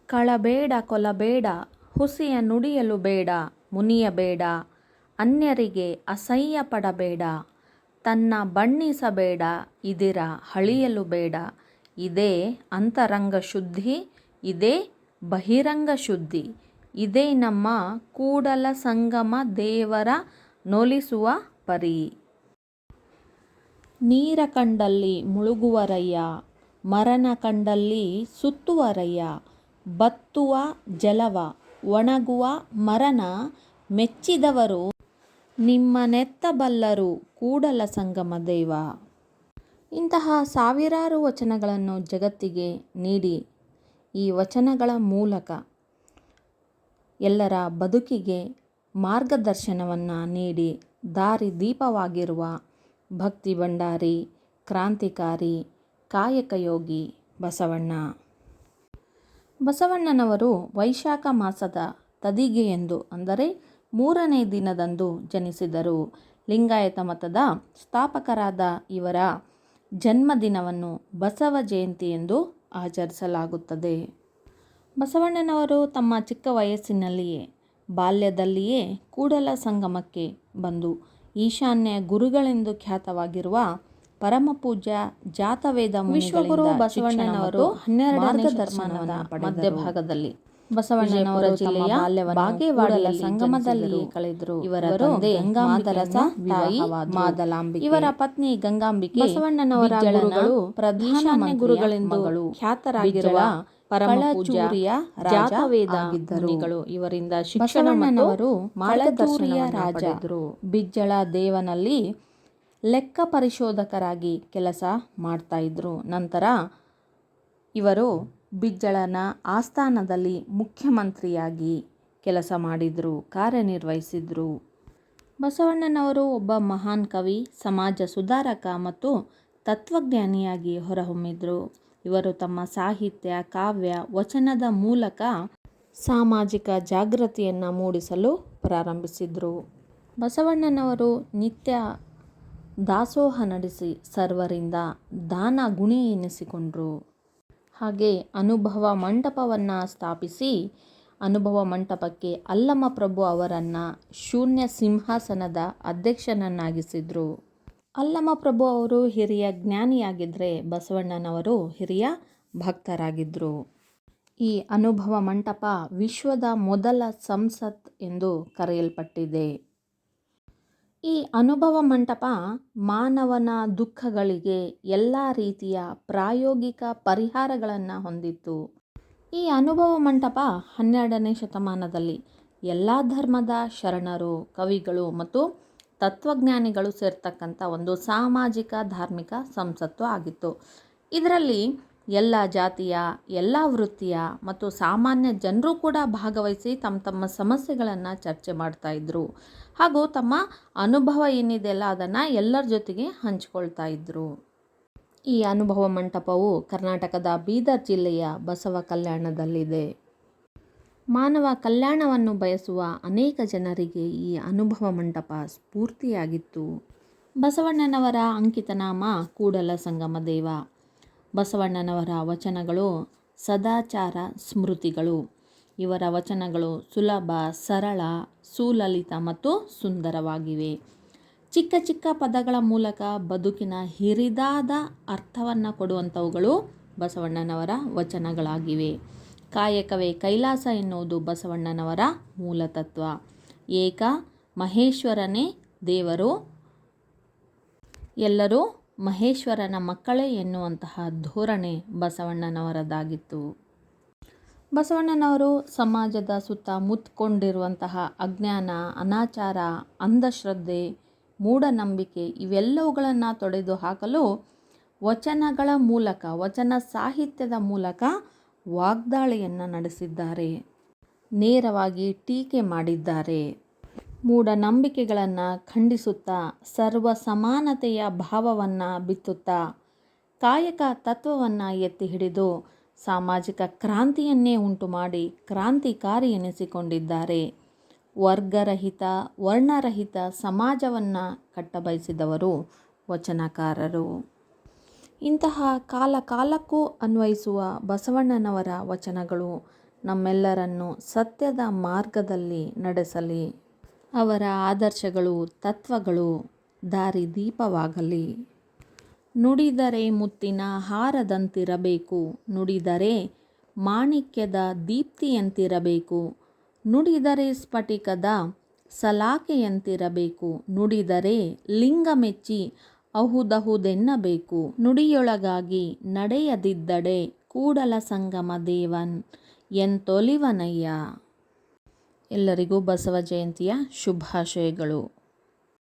ಕಳಬೇಡ ಕೊಲಬೇಡ ಹುಸಿಯ ನುಡಿಯಲು ಬೇಡ ಮುನಿಯಬೇಡ ಅನ್ಯರಿಗೆ ಅಸಹ್ಯ ಪಡಬೇಡ ತನ್ನ ಬಣ್ಣಿಸಬೇಡ ಇದಿರ ಹಳಿಯಲು ಬೇಡ ಇದೇ ಅಂತರಂಗ ಶುದ್ಧಿ ಇದೇ ಬಹಿರಂಗ ಶುದ್ಧಿ ಇದೇ ನಮ್ಮ ಕೂಡಲ ಸಂಗಮ ದೇವರ ನೊಲಿಸುವ ಪರಿ. ನೀರ ಕಂಡಲ್ಲಿ ಮುಳುಗುವರಯ್ಯ ಮರನ ಕಂಡಲ್ಲಿ ಸುತ್ತುವರಯ್ಯ ಬತ್ತುವ ಜಲವ ಒಣಗುವ ಮರನ ಮೆಚ್ಚಿದವರು ನಿಮ್ಮನೆತ್ತಬಲ್ಲರು ಕೂಡಲ ಸಂಗಮ ದೇವ. ಇಂತಹ ಸಾವಿರಾರು ವಚನಗಳನ್ನು ಜಗತ್ತಿಗೆ ನೀಡಿ ಈ ವಚನಗಳ ಮೂಲಕ ಎಲ್ಲರ ಬದುಕಿಗೆ ಮಾರ್ಗದರ್ಶನವನ್ನು ನೀಡಿ ದಾರಿ ದೀಪವಾಗಿರುವ ಭಕ್ತಿ ಭಂಡಾರಿ ಕ್ರಾಂತಿಕಾರಿ ಕಾಯಕಯೋಗಿ ಬಸವಣ್ಣ. ಬಸವಣ್ಣನವರು ವೈಶಾಖ ಮಾಸದ ತದಿಗೆಯಂದು ಅಂದರೆ 3ನೇ ದಿನದಂದು ಜನಿಸಿದರು. ಲಿಂಗಾಯತ ಮತದ ಸ್ಥಾಪಕರಾದ ಇವರ ಜನ್ಮದಿನವನ್ನು ಬಸವ ಜಯಂತಿ ಎಂದು ಆಚರಿಸಲಾಗುತ್ತದೆ. ಬಸವಣ್ಣನವರು ತಮ್ಮ ಚಿಕ್ಕ ವಯಸ್ಸಿನಲ್ಲಿಯೇ ಬಾಲ್ಯದಲ್ಲಿಯೇ ಕೂಡಲ ಸಂಗಮಕ್ಕೆ ಬಂದು ಈಶಾನ್ಯ ಗುರುಗಳೆಂದು ಖ್ಯಾತವಾಗಿರುವ ಪರಮಪೂಜ್ಯ ಜಾತವೇದ ವಿಶ್ವಗುರು ಬಸವಣ್ಣನವರು 12ನೇ ಶತಮಾನದ ಮಧ್ಯಭಾಗದಲ್ಲಿ ಬಸವಣ್ಣನವರ ಜಿಲ್ಲೆಯ ಬಾಗೇವಾಡಿಯ ಸಂಗಮದಲ್ಲಿ ಕಳೆದರು. ಇವರ ತಂದೆ ಮಾದರಸ, ತಾಯಿ ಮಾದಲಾಂಬಿಕೆ, ಇವರ ಪತ್ನಿ ಗಂಗಾಂಬಿಕೆ ಬಸವಣ್ಣನವರ ಗುರುಗಳು ಪ್ರಧಾನ ಗುರುಗಳೆಂದು ಖ್ಯಾತರಾಗಿರುವ ಪರಮಪೂಜ್ಯ ಜಾತವೇದ ಮುನಿಗಳು. ಇವರಿಂದ ಬಸವಣ್ಣನವರು ಮಾರ್ಗದರ್ಶನ ಪಡೆದರು. ಬಿಜ್ಜಳ ದೇವನಲ್ಲಿ ಲೆಕ್ಕ ಪರಿಶೋಧಕರಾಗಿ ಕೆಲಸ ಮಾಡ್ತಾ ಇದ್ರು. ನಂತರ ಇವರು ಬಿಜ್ಜಳನ ಆಸ್ಥಾನದಲ್ಲಿ ಮುಖ್ಯಮಂತ್ರಿಯಾಗಿ ಕೆಲಸ ಮಾಡಿದರು, ಕಾರ್ಯನಿರ್ವಹಿಸಿದರು. ಬಸವಣ್ಣನವರು ಒಬ್ಬ ಮಹಾನ್ ಕವಿ, ಸಮಾಜ ಸುಧಾರಕ ಮತ್ತು ತತ್ವಜ್ಞಾನಿಯಾಗಿ ಹೊರಹೊಮ್ಮಿದರು. ಇವರು ತಮ್ಮ ಸಾಹಿತ್ಯ, ಕಾವ್ಯ, ವಚನದ ಮೂಲಕ ಸಾಮಾಜಿಕ ಜಾಗೃತಿಯನ್ನು ಮೂಡಿಸಲು ಪ್ರಾರಂಭಿಸಿದರು. ಬಸವಣ್ಣನವರು ನಿತ್ಯ ದಾಸೋಹ ನಡೆಸಿ ಸರ್ವರಿಂದ ದಾನ ಗುಣಿ ಎನಿಸಿಕೊಂಡರು. ಹಾಗೆ ಅನುಭವ ಮಂಟಪವನ್ನು ಸ್ಥಾಪಿಸಿ ಅನುಭವ ಮಂಟಪಕ್ಕೆ ಅಲ್ಲಮಪ್ರಭು ಅವರನ್ನು ಶೂನ್ಯ ಸಿಂಹಾಸನದ ಅಧ್ಯಕ್ಷನನ್ನಾಗಿಸಿದರು. ಅಲ್ಲಮಪ್ರಭು ಅವರು ಹಿರಿಯ ಜ್ಞಾನಿಯಾಗಿದ್ದರೆ ಬಸವಣ್ಣನವರು ಹಿರಿಯ ಭಕ್ತರಾಗಿದ್ದರು. ಈ ಅನುಭವ ಮಂಟಪ ವಿಶ್ವದ ಮೊದಲ ಸಂಸತ್ ಎಂದು ಕರೆಯಲ್ಪಟ್ಟಿದೆ. ಈ ಅನುಭವ ಮಂಟಪ ಮಾನವನ ದುಃಖಗಳಿಗೆ ಎಲ್ಲ ರೀತಿಯ ಪ್ರಾಯೋಗಿಕ ಪರಿಹಾರಗಳನ್ನು ಹೊಂದಿತ್ತು. ಈ ಅನುಭವ ಮಂಟಪ 12ನೇ ಶತಮಾನದಲ್ಲಿ ಎಲ್ಲ ಧರ್ಮದ ಶರಣರು, ಕವಿಗಳು ಮತ್ತು ತತ್ವಜ್ಞಾನಿಗಳು ಸೇರ್ತಕ್ಕಂಥ ಒಂದು ಸಾಮಾಜಿಕ ಧಾರ್ಮಿಕ ಸಂಸತ್ತು ಆಗಿತ್ತು. ಇದರಲ್ಲಿ ಎಲ್ಲ ಜಾತಿಯ, ಎಲ್ಲ ವೃತ್ತಿಯ ಮತ್ತು ಸಾಮಾನ್ಯ ಜನರು ಕೂಡ ಭಾಗವಹಿಸಿ ತಮ್ಮ ತಮ್ಮ ಸಮಸ್ಯೆಗಳನ್ನು ಚರ್ಚೆ ಮಾಡ್ತಾ ಇದ್ರು. ಹಾಗೂ ತಮ್ಮ ಅನುಭವ ಏನಿದೆಯಲ್ಲ ಅದನ್ನು ಎಲ್ಲರ ಜೊತೆಗೆ ಹಂಚಿಕೊಳ್ತಾ ಇದ್ರು. ಈ ಅನುಭವ ಮಂಟಪವು ಕರ್ನಾಟಕದ ಬೀದರ್ ಜಿಲ್ಲೆಯ ಬಸವ ಕಲ್ಯಾಣದಲ್ಲಿದೆ. ಮಾನವ ಕಲ್ಯಾಣವನ್ನು ಬಯಸುವ ಅನೇಕ ಜನರಿಗೆ ಈ ಅನುಭವ ಮಂಟಪ ಸ್ಫೂರ್ತಿಯಾಗಿತ್ತು. ಬಸವಣ್ಣನವರ ಅಂಕಿತನಾಮ ಕೂಡಲ ಸಂಗಮ ದೇವ. ಬಸವಣ್ಣನವರ ವಚನಗಳು ಸದಾಚಾರ ಸ್ಮೃತಿಗಳು. ಇವರ ವಚನಗಳು ಸುಲಭ, ಸರಳ, ಸುಲಲಿತ ಮತ್ತು ಸುಂದರವಾಗಿವೆ. ಚಿಕ್ಕ ಚಿಕ್ಕ ಪದಗಳ ಮೂಲಕ ಬದುಕಿನ ಹಿರಿದಾದ ಅರ್ಥವನ್ನು ಕೊಡುವಂಥವುಗಳು ಬಸವಣ್ಣನವರ ವಚನಗಳಾಗಿವೆ. ಕಾಯಕವೇ ಕೈಲಾಸ ಎನ್ನುವುದು ಬಸವಣ್ಣನವರ ಮೂಲತತ್ವ. ಏಕ ಮಹೇಶ್ವರನೇ ದೇವರು, ಎಲ್ಲರೂ ಮಹೇಶ್ವರನ ಮಕ್ಕಳೇ ಎನ್ನುವಂತಹ ಧೋರಣೆ ಬಸವಣ್ಣನವರದಾಗಿತ್ತು. ಬಸವಣ್ಣನವರು ಸಮಾಜದ ಸುತ್ತ ಮುತ್ಕೊಂಡಿರುವಂತಹ ಅಜ್ಞಾನ, ಅನಾಚಾರ, ಅಂಧಶ್ರದ್ಧೆ, ಮೂಢನಂಬಿಕೆ ಇವೆಲ್ಲವುಗಳನ್ನು ತೊಡೆದು ಹಾಕಲು ವಚನಗಳ ಮೂಲಕ, ವಚನ ಸಾಹಿತ್ಯದ ಮೂಲಕ ವಾಗ್ದಾಳಿಯನ್ನು ನಡೆಸಿದ್ದಾರೆ. ನೇರವಾಗಿ ಟೀಕೆ ಮಾಡಿದ್ದಾರೆ. ಮೂಢನಂಬಿಕೆಗಳನ್ನು ಖಂಡಿಸುತ್ತಾ ಸರ್ವ ಸಮಾನತೆಯ ಭಾವವನ್ನು ಬಿತ್ತುತ್ತಾ ಕಾಯಕ ತತ್ವವನ್ನು ಎತ್ತಿ ಹಿಡಿದು ಸಾಮಾಜಿಕ ಕ್ರಾಂತಿಯನ್ನೇ ಉಂಟು ಮಾಡಿ ಕ್ರಾಂತಿಕಾರಿ ಎನಿಸಿಕೊಂಡಿದ್ದಾರೆ. ವರ್ಗರಹಿತ, ವರ್ಣರಹಿತ ಸಮಾಜವನ್ನು ಕಟ್ಟಬಯಸಿದವರು ವಚನಕಾರರು. ಇಂತಹ ಕಾಲ ಕಾಲಕ್ಕೂ ಅನ್ವಯಿಸುವ ಬಸವಣ್ಣನವರ ವಚನಗಳು ನಮ್ಮೆಲ್ಲರನ್ನು ಸತ್ಯದ ಮಾರ್ಗದಲ್ಲಿ ನಡೆಸಲಿ. ಅವರ ಆದರ್ಶಗಳು, ತತ್ವಗಳು ದಾರಿದೀಪವಾಗಲಿ. ನುಡಿದರೆ ಮುತ್ತಿನ ಹಾರದಂತಿರಬೇಕು, ನುಡಿದರೆ ಮಾಣಿಕ್ಯದ ದೀಪ್ತಿಯಂತಿರಬೇಕು, ನುಡಿದರೆ ಸ್ಫಟಿಕದ ಸಲಾಕೆಯಂತಿರಬೇಕು, ನುಡಿದರೆ ಲಿಂಗ ಮೆಚ್ಚಿ ಅಹುದಹುದೆನ್ನಬೇಕು, ನುಡಿಯೊಳಗಾಗಿ ನಡೆಯದಿದ್ದಡೆ ಕೂಡಲ ಸಂಗಮ ದೇವನ್ ಎಂತೊಲಿವನಯ್ಯ. ಎಲ್ಲರಿಗೂ ಬಸವ ಜಯಂತಿಯ ಶುಭಾಶಯಗಳು.